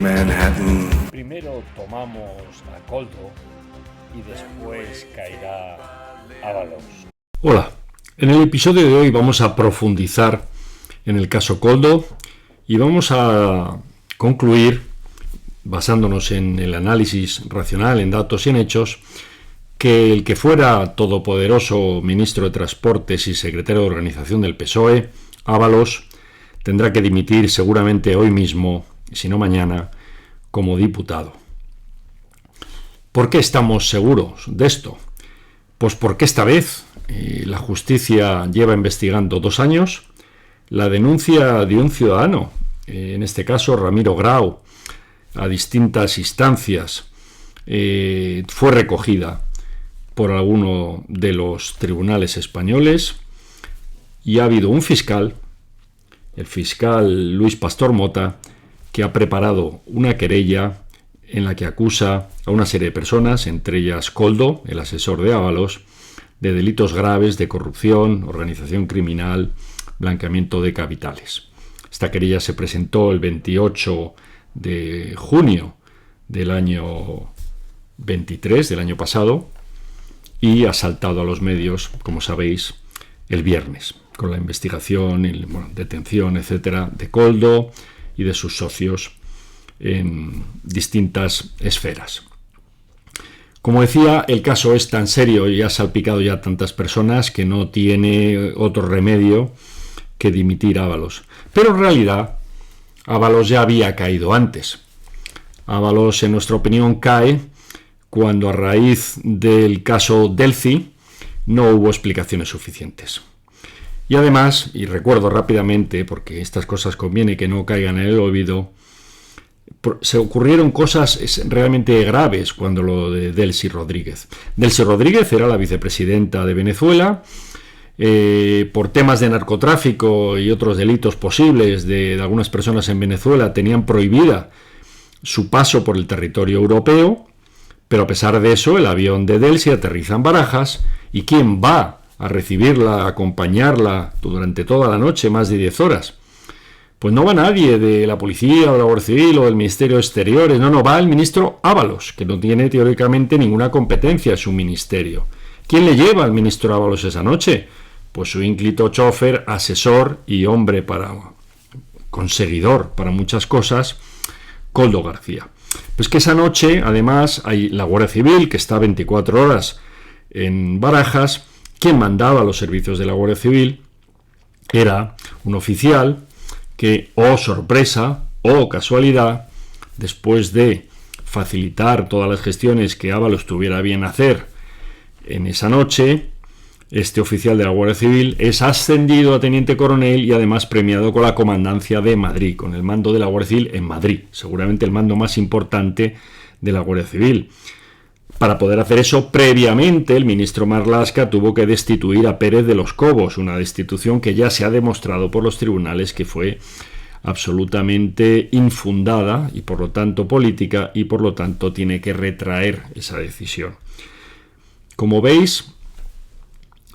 Manhattan. Primero tomamos a Koldo y después caerá Ábalos. Hola, en el episodio de hoy vamos a profundizar en el caso Koldo y vamos a concluir, basándonos en el análisis racional, en datos y en hechos, que el que fuera todopoderoso ministro de Transportes y secretario de Organización del PSOE, Ábalos, tendrá que dimitir seguramente hoy mismo, si no mañana, como diputado. ¿Por qué estamos seguros de esto? Pues porque esta vez la justicia lleva investigando 2 años la denuncia de un ciudadano, en este caso Ramiro Grau, a distintas instancias, fue recogida por alguno de los tribunales españoles y ha habido un fiscal, el fiscal Luis Pastor Mota, que ha preparado una querella en la que acusa a una serie de personas, entre ellas Koldo, el asesor de Ábalos, de delitos graves de corrupción, organización criminal, blanqueamiento de capitales. Esta querella se presentó el 28 de junio del año 23, del año pasado, y ha saltado a los medios, como sabéis, el viernes, con la investigación, detención, etcétera, de Koldo y de sus socios en distintas esferas. Como decía, el caso es tan serio y ha salpicado ya a tantas personas que no tiene otro remedio que dimitir a Ábalos. Pero en realidad, Ábalos ya había caído antes. Ábalos, en nuestra opinión, cae cuando a raíz del caso Delphi no hubo explicaciones suficientes. Y además, y recuerdo rápidamente, porque estas cosas conviene que no caigan en el olvido, se ocurrieron cosas realmente graves cuando lo de Delcy Rodríguez. Delcy Rodríguez era la vicepresidenta de Venezuela. Por temas de narcotráfico y otros delitos posibles de algunas personas en Venezuela, tenían prohibida su paso por el territorio europeo, pero a pesar de eso, el avión de Delcy aterriza en Barajas, y ¿quién va a recibirla, a acompañarla durante toda la noche, más de 10 horas? Pues no va nadie de la policía o de la Guardia Civil o del Ministerio de Exteriores, no, va el ministro Ábalos, que no tiene teóricamente ninguna competencia en su ministerio. ¿Quién le lleva al ministro Ábalos esa noche? Pues su ínclito chofer, asesor y hombre conseguidor para muchas cosas, Koldo García. Pues que esa noche, además, hay la Guardia Civil, que está 24 horas en Barajas. Quien mandaba los servicios de la Guardia Civil era un oficial que, oh sorpresa, oh casualidad, después de facilitar todas las gestiones que Ábalos tuviera bien hacer en esa noche, este oficial de la Guardia Civil es ascendido a teniente coronel y además premiado con la comandancia de Madrid, con el mando de la Guardia Civil en Madrid, seguramente el mando más importante de la Guardia Civil. Para poder hacer eso, previamente el ministro Marlaska tuvo que destituir a Pérez de los Cobos, una destitución que ya se ha demostrado por los tribunales que fue absolutamente infundada y por lo tanto política, y por lo tanto tiene que retraer esa decisión. Como veis,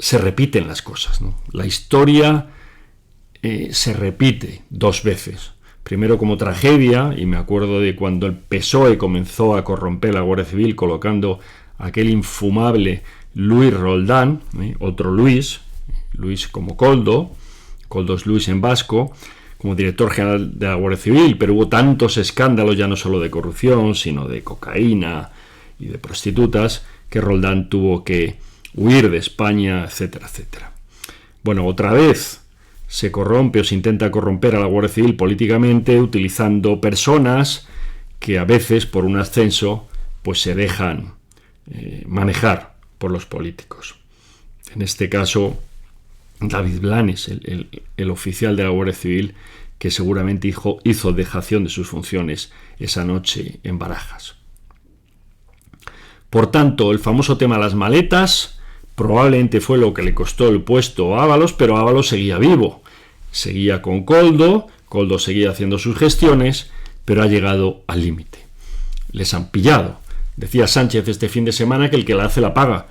se repiten las cosas, ¿no? La historia se repite 2 veces. Primero como tragedia, y me acuerdo de cuando el PSOE comenzó a corromper la Guardia Civil colocando a aquel infumable Luis Roldán, otro Luis como Koldo es Luis en vasco, como director general de la Guardia Civil, pero hubo tantos escándalos, ya no solo de corrupción, sino de cocaína y de prostitutas, que Roldán tuvo que huir de España, etcétera, etcétera. Bueno, otra vez se corrompe o se intenta corromper a la Guardia Civil políticamente utilizando personas que a veces por un ascenso pues se dejan manejar por los políticos. En este caso, David Blanes, el oficial de la Guardia Civil, que seguramente hizo dejación de sus funciones esa noche en Barajas. Por tanto, el famoso tema de las maletas probablemente fue lo que le costó el puesto a Ábalos, pero Ábalos seguía vivo, seguía con Koldo seguía haciendo sus gestiones, pero ha llegado al límite. Les han pillado. Decía Sánchez este fin de semana que el que la hace la paga.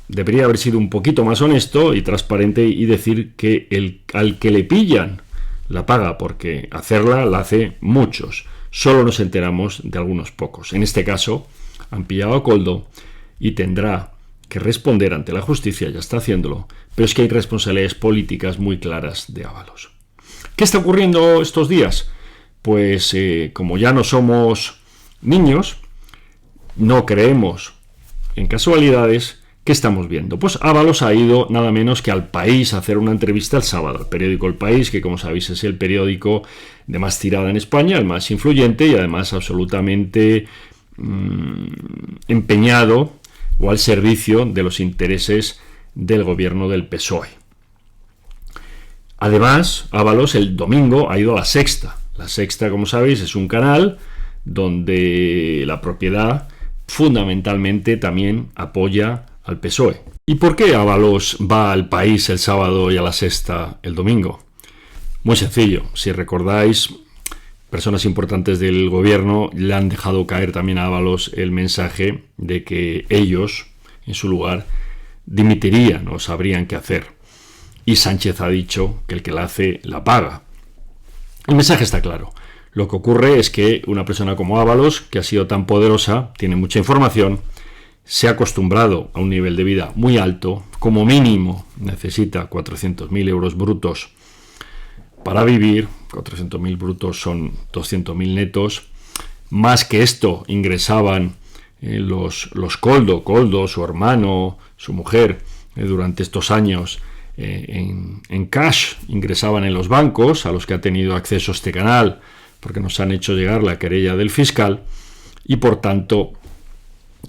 Debería haber sido un poquito más honesto y transparente y decir que al que le pillan la paga, porque hacerla la hace muchos. solo nos enteramos de algunos pocos. En este caso, han pillado a Koldo y tendrá que responder ante la justicia, ya está haciéndolo, pero es que hay responsabilidades políticas muy claras de Ábalos. ¿Qué está ocurriendo estos días? Pues como ya no somos niños, no creemos en casualidades. ¿Qué estamos viendo? Pues Ábalos ha ido nada menos que al País a hacer una entrevista el sábado, al periódico El País, que como sabéis es el periódico de más tirada en España, el más influyente y además absolutamente empeñado o al servicio de los intereses del gobierno del PSOE. Además, Ábalos el domingo ha ido a La Sexta. La Sexta, como sabéis, es un canal donde la propiedad fundamentalmente también apoya al PSOE. ¿Y por qué Ábalos va al País el sábado y a La Sexta el domingo? Muy sencillo. Si recordáis, personas importantes del gobierno le han dejado caer también a Ábalos el mensaje de que ellos, en su lugar, dimitirían o sabrían qué hacer. Y Sánchez ha dicho que el que la hace, la paga. El mensaje está claro. Lo que ocurre es que una persona como Ábalos, que ha sido tan poderosa, tiene mucha información, se ha acostumbrado a un nivel de vida muy alto, como mínimo necesita 400.000 euros brutos para vivir. 400.000 brutos son 200.000 netos. Más que esto ingresaban los Koldo, su hermano, su mujer, durante estos años en cash, ingresaban en los bancos a los que ha tenido acceso este canal, porque nos han hecho llegar la querella del fiscal, y por tanto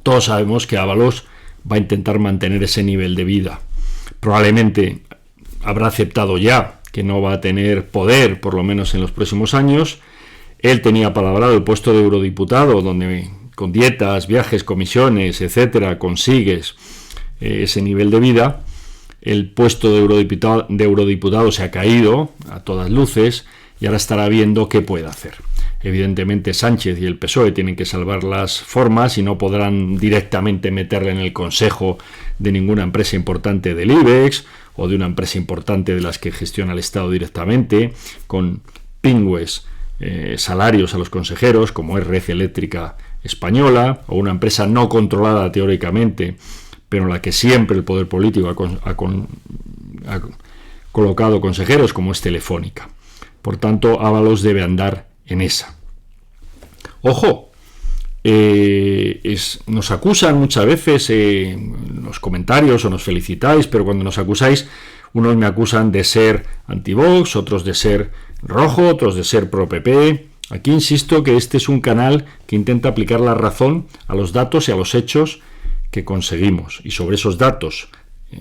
todos sabemos que Ábalos va a intentar mantener ese nivel de vida. Probablemente habrá aceptado ya que no va a tener poder, por lo menos en los próximos años. Él tenía palabrado el puesto de eurodiputado, donde con dietas, viajes, comisiones, etcétera, consigues ese nivel de vida. El puesto de eurodiputado se ha caído a todas luces y ahora estará viendo qué puede hacer. Evidentemente Sánchez y el PSOE tienen que salvar las formas y no podrán directamente meterle en el consejo de ninguna empresa importante del IBEX o de una empresa importante de las que gestiona el Estado directamente, con pingües salarios a los consejeros, como es Red Eléctrica Española, o una empresa no controlada teóricamente, pero en la que siempre el poder político ha colocado consejeros, como es Telefónica. Por tanto, Ábalos debe andar en esa. Ojo, nos acusan muchas veces en los comentarios o nos felicitáis, pero cuando nos acusáis, unos me acusan de ser anti-Vox, otros de ser rojo, otros de ser pro-PP. Aquí insisto que este es un canal que intenta aplicar la razón a los datos y a los hechos que conseguimos. Y sobre esos datos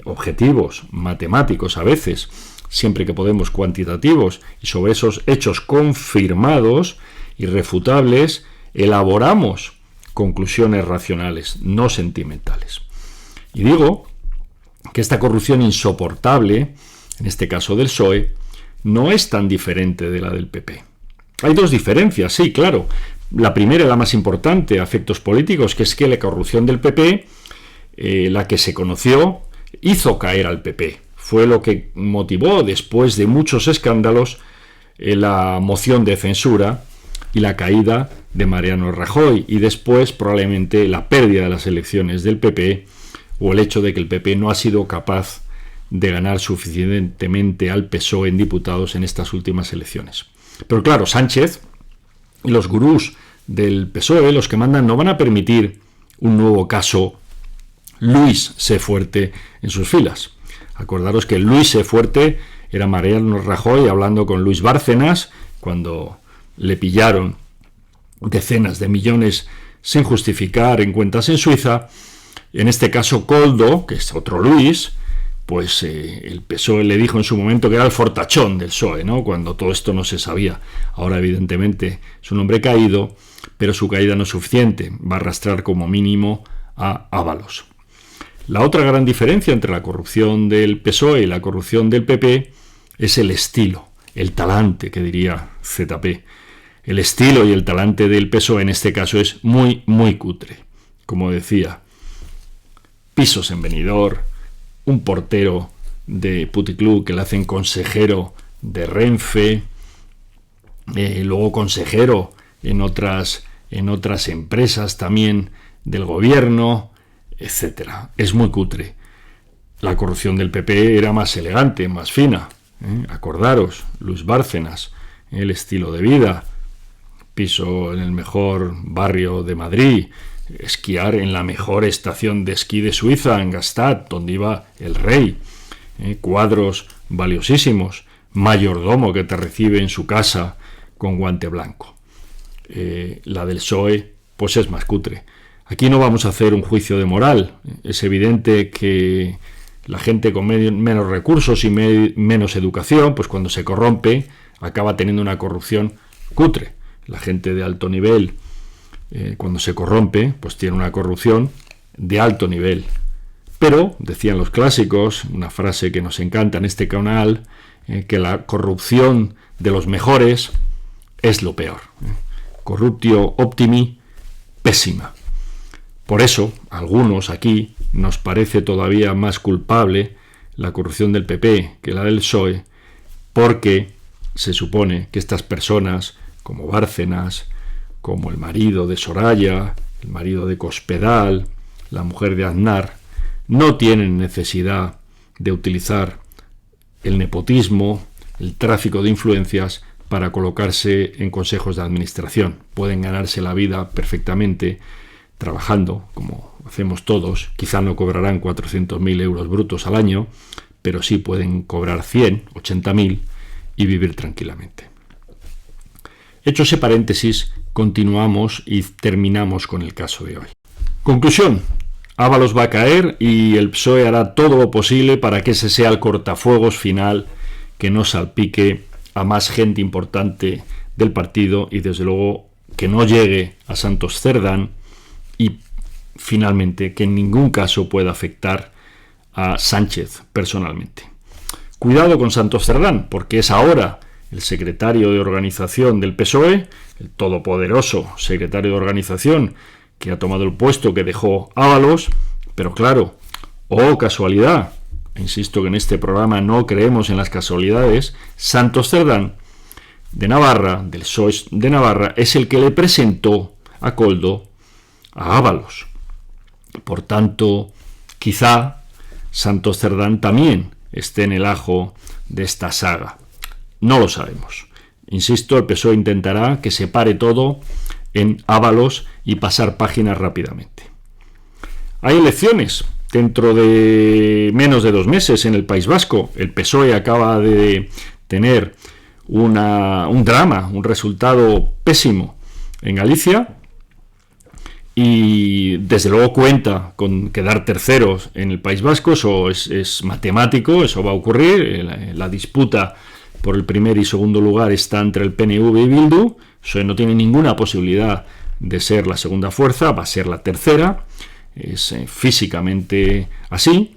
objetivos, matemáticos a veces, siempre que podemos cuantitativos, y sobre esos hechos confirmados, irrefutables, elaboramos conclusiones racionales, no sentimentales. Y digo que esta corrupción insoportable, en este caso del PSOE, no es tan diferente de la del PP. Hay dos diferencias, sí, claro. La primera y la más importante a efectos políticos, que es que la corrupción del PP, la que se conoció, hizo caer al PP. Fue lo que motivó, después de muchos escándalos, la moción de censura y la caída de Mariano Rajoy, y después probablemente la pérdida de las elecciones del PP, o el hecho de que el PP no ha sido capaz de ganar suficientemente al PSOE en diputados en estas últimas elecciones. Pero claro, Sánchez y los gurús del PSOE, los que mandan, no van a permitir un nuevo caso Luis C. Fuerte en sus filas. Acordaros que Luis C. Fuerte era Mariano Rajoy hablando con Luis Bárcenas cuando le pillaron decenas de millones sin justificar en cuentas en Suiza. En este caso Koldo, que es otro Luis, pues el PSOE le dijo en su momento que era el fortachón del PSOE, ¿no? Cuando todo esto no se sabía. Ahora evidentemente es un hombre caído, pero su caída no es suficiente, va a arrastrar como mínimo a Ábalos. La otra gran diferencia entre la corrupción del PSOE y la corrupción del PP es el estilo, el talante, que diría ZP. El estilo y el talante del PSOE en este caso es muy, muy cutre. Como decía, pisos en Benidorm, un portero de puticlub que le hacen consejero de Renfe, luego consejero en otras empresas también del gobierno, etcétera. Es muy cutre. La corrupción del PP era más elegante, más fina. Acordaros, Luis Bárcenas, el estilo de vida, piso en el mejor barrio de Madrid, esquiar en la mejor estación de esquí de Suiza, en Gstaad, donde iba el rey, cuadros valiosísimos, mayordomo que te recibe en su casa con guante blanco. La del PSOE, pues es más cutre. Aquí no vamos a hacer un juicio de moral. Es evidente que la gente con menos recursos y menos educación, pues cuando se corrompe, acaba teniendo una corrupción cutre. La gente de alto nivel, cuando se corrompe, pues tiene una corrupción de alto nivel. Pero, decían los clásicos, una frase que nos encanta en este canal, que la corrupción de los mejores es lo peor. Corruptio optimi, pésima. Por eso, a algunos aquí nos parece todavía más culpable la corrupción del PP que la del PSOE, porque se supone que estas personas, como Bárcenas, como el marido de Soraya, el marido de Cospedal, la mujer de Aznar, no tienen necesidad de utilizar el nepotismo, el tráfico de influencias para colocarse en consejos de administración. Pueden ganarse la vida perfectamente trabajando, como hacemos todos. Quizá no cobrarán 400.000 euros brutos al año, pero sí pueden cobrar 100, 80.000 y vivir tranquilamente. Hecho ese paréntesis, continuamos y terminamos con el caso de hoy. Conclusión: Ábalos va a caer y el PSOE hará todo lo posible para que ese sea el cortafuegos final que no salpique a más gente importante del partido y desde luego que no llegue a Santos Cerdán y finalmente que en ningún caso pueda afectar a Sánchez personalmente. Cuidado con Santos Cerdán, porque es ahora el secretario de organización del PSOE, el todopoderoso secretario de organización que ha tomado el puesto que dejó Ábalos, pero claro, casualidad, insisto que en este programa no creemos en las casualidades, Santos Cerdán de Navarra, del PSOE de Navarra, es el que le presentó a Koldo a Ábalos. Por tanto, quizá Santos Cerdán también esté en el ajo de esta saga. No lo sabemos. Insisto, el PSOE intentará que se pare todo en Ábalos y pasar páginas rápidamente. Hay elecciones dentro de menos de 2 meses en el País Vasco. El PSOE acaba de tener un drama, un resultado pésimo en Galicia y desde luego cuenta con quedar terceros en el País Vasco. Eso es matemático, eso va a ocurrir. La disputa por el primer y segundo lugar está entre el PNV y Bildu. PSOE no tiene ninguna posibilidad de ser la segunda fuerza, va a ser la tercera. Es físicamente así,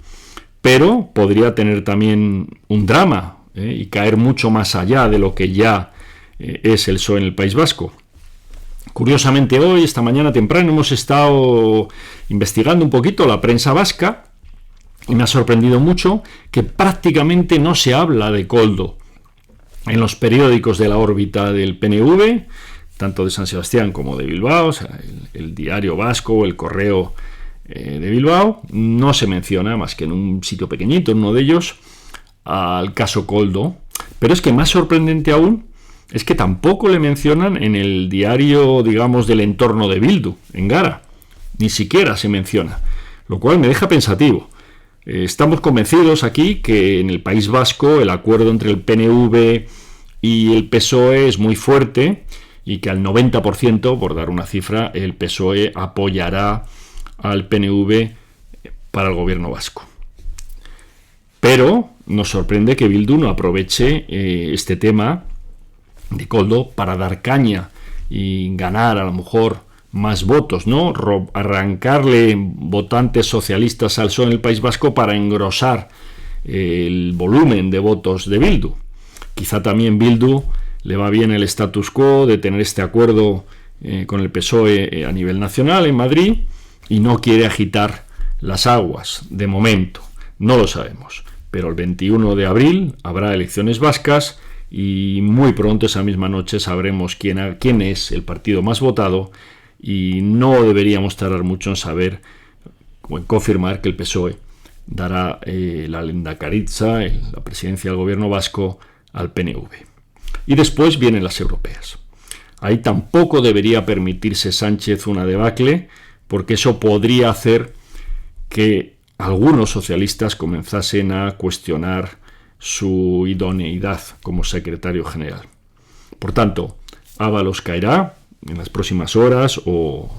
pero podría tener también un drama y caer mucho más allá de lo que ya es el PSOE en el País Vasco. Curiosamente hoy, esta mañana temprano, hemos estado investigando un poquito la prensa vasca y me ha sorprendido mucho que prácticamente no se habla de Koldo en los periódicos de la órbita del PNV, tanto de San Sebastián como de Bilbao, o sea, el Diario Vasco, el Correo de Bilbao, no se menciona más que en un sitio pequeñito, en uno de ellos, al caso Koldo. Pero es que más sorprendente aún es que tampoco le mencionan en el diario, digamos, del entorno de Bildu, en Gara. Ni siquiera se menciona, lo cual me deja pensativo. Estamos convencidos aquí que en el País Vasco el acuerdo entre el PNV y el PSOE es muy fuerte y que al 90%, por dar una cifra, el PSOE apoyará al PNV para el gobierno vasco. Pero nos sorprende que Bildu no aproveche este tema de Koldo para dar caña y ganar a lo mejor más votos, ¿no? Arrancarle votantes socialistas al PSOE en el País Vasco para engrosar el volumen de votos de Bildu. Quizá también Bildu le va bien el status quo de tener este acuerdo con el PSOE a nivel nacional en Madrid y no quiere agitar las aguas de momento. No lo sabemos, pero el 21 de abril habrá elecciones vascas y muy pronto, esa misma noche, sabremos quién es el partido más votado, y no deberíamos tardar mucho en saber o en confirmar que el PSOE dará la lehendakaritza, la presidencia del gobierno vasco, al PNV. Y después vienen las europeas. Ahí tampoco debería permitirse Sánchez una debacle, porque eso podría hacer que algunos socialistas comenzasen a cuestionar su idoneidad como secretario general. Por tanto, Ábalos caerá en las próximas horas o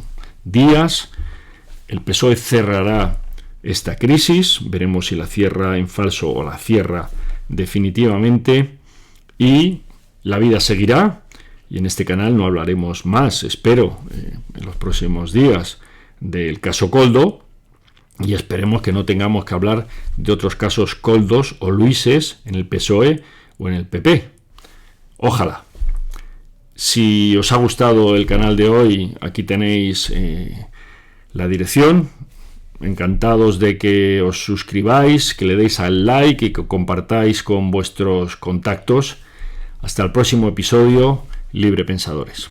días. El PSOE cerrará esta crisis, veremos si la cierra en falso o la cierra definitivamente, y la vida seguirá. Y en este canal no hablaremos más, espero, en los próximos días del caso Koldo, y esperemos que no tengamos que hablar de otros casos Koldos o Luises en el PSOE o en el PP. Ojalá. Si os ha gustado el canal de hoy, aquí tenéis la dirección. Encantados de que os suscribáis, que le deis al like y que compartáis con vuestros contactos. Hasta el próximo episodio, Libre Pensadores.